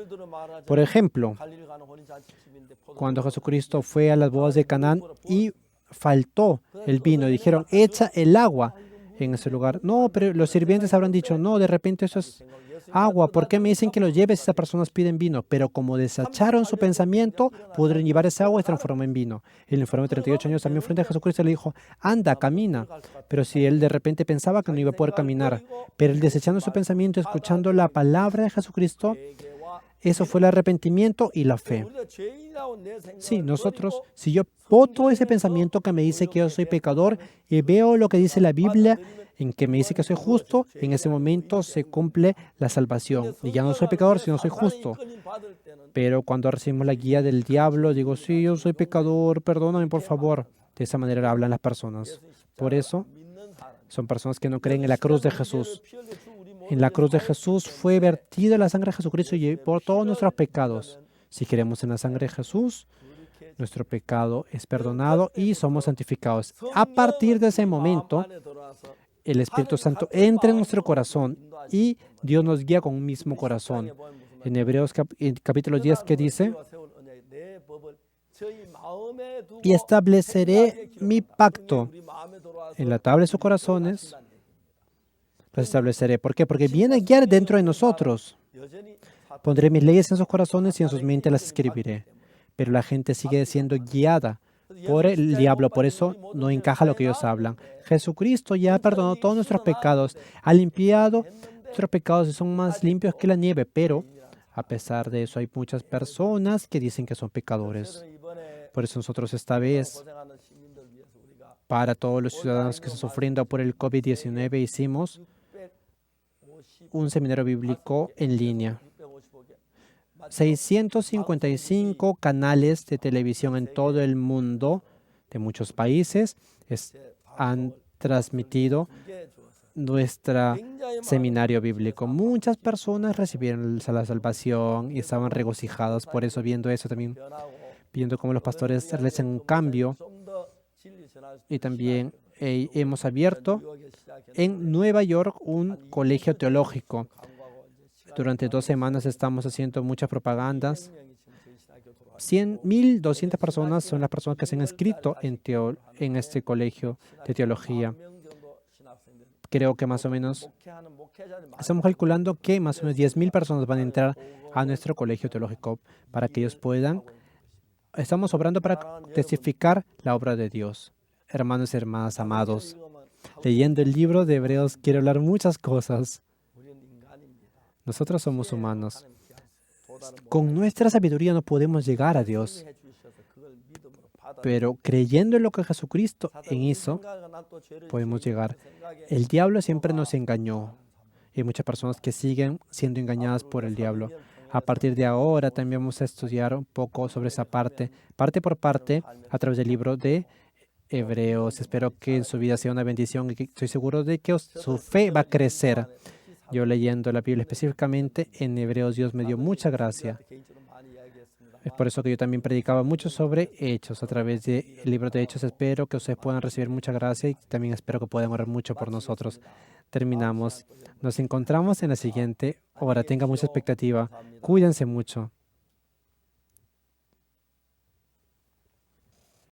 Por ejemplo, cuando Jesucristo fue a las bodas de Canaán y faltó el vino, dijeron, echa el agua en ese lugar. No, pero los sirvientes habrán dicho, no, de repente eso es agua. ¿Por qué me dicen que lo lleves si esas personas piden vino? Pero como desecharon su pensamiento, pudieron llevar esa agua y se transformó en vino. El enfermo de 38 años también frente a Jesucristo le dijo, anda, camina. Pero si él de repente pensaba que no iba a poder caminar, pero él desechando su pensamiento, escuchando la palabra de Jesucristo, eso fue el arrepentimiento y la fe. Sí, nosotros, si yo voto ese pensamiento que me dice que yo soy pecador y veo lo que dice la Biblia, en que me dice que soy justo, en ese momento se cumple la salvación. Y ya no soy pecador, sino soy justo. Pero cuando recibimos la guía del diablo, digo, sí, yo soy pecador, perdóname por favor. De esa manera hablan las personas. Por eso, son personas que no creen en la cruz de Jesús. En la cruz de Jesús fue vertida la sangre de Jesucristo y por todos nuestros pecados. Si creemos en la sangre de Jesús, nuestro pecado es perdonado y somos santificados. A partir de ese momento, el Espíritu Santo entra en nuestro corazón y Dios nos guía con un mismo corazón. En Hebreos capítulo 10, ¿qué dice? Y estableceré mi pacto en la tabla de sus corazones. Los estableceré. ¿Por qué? Porque viene a guiar dentro de nosotros. Pondré mis leyes en sus corazones y en sus mentes las escribiré. Pero la gente sigue siendo guiada por el diablo, por eso no encaja lo que ellos hablan. Jesucristo ya ha perdonado todos nuestros pecados, ha limpiado nuestros pecados y son más limpios que la nieve, pero a pesar de eso hay muchas personas que dicen que son pecadores. Por eso nosotros esta vez, para todos los ciudadanos que están sufriendo por el COVID-19, hicimos un seminario bíblico en línea. 655 canales de televisión en todo el mundo, de muchos países, han transmitido nuestro seminario bíblico. Muchas personas recibieron la salvación y estaban regocijados por eso, viendo eso también, viendo cómo los pastores realizan un cambio. Y también hemos abierto en Nueva York un colegio teológico. Durante 2 semanas estamos haciendo muchas propagandas. 1.200 personas son las personas que se han inscrito en este colegio de teología. Creo que más o menos, estamos calculando que más o menos 10.000 personas van a entrar a nuestro colegio teológico para que ellos puedan. Estamos obrando para testificar la obra de Dios. hermanos y hermanas amados, leyendo el libro de Hebreos quiero hablar muchas cosas. Nosotros somos humanos. Con nuestra sabiduría no podemos llegar a Dios, pero creyendo en lo que Jesucristo hizo, podemos llegar. El diablo siempre nos engañó. Hay muchas personas que siguen siendo engañadas por el diablo. A partir de ahora también vamos a estudiar un poco sobre esa parte por parte, a través del libro de Hebreos. Espero que en su vida sea una bendición y que estoy seguro de que su fe va a crecer. Yo leyendo la Biblia específicamente en Hebreos, Dios me dio mucha gracia. Es por eso que yo también predicaba mucho sobre Hechos a través del libro de Hechos. Espero que ustedes puedan recibir mucha gracia y también espero que puedan orar mucho por nosotros. Terminamos. Nos encontramos en la siguiente hora. Tenga mucha expectativa. Cuídense mucho.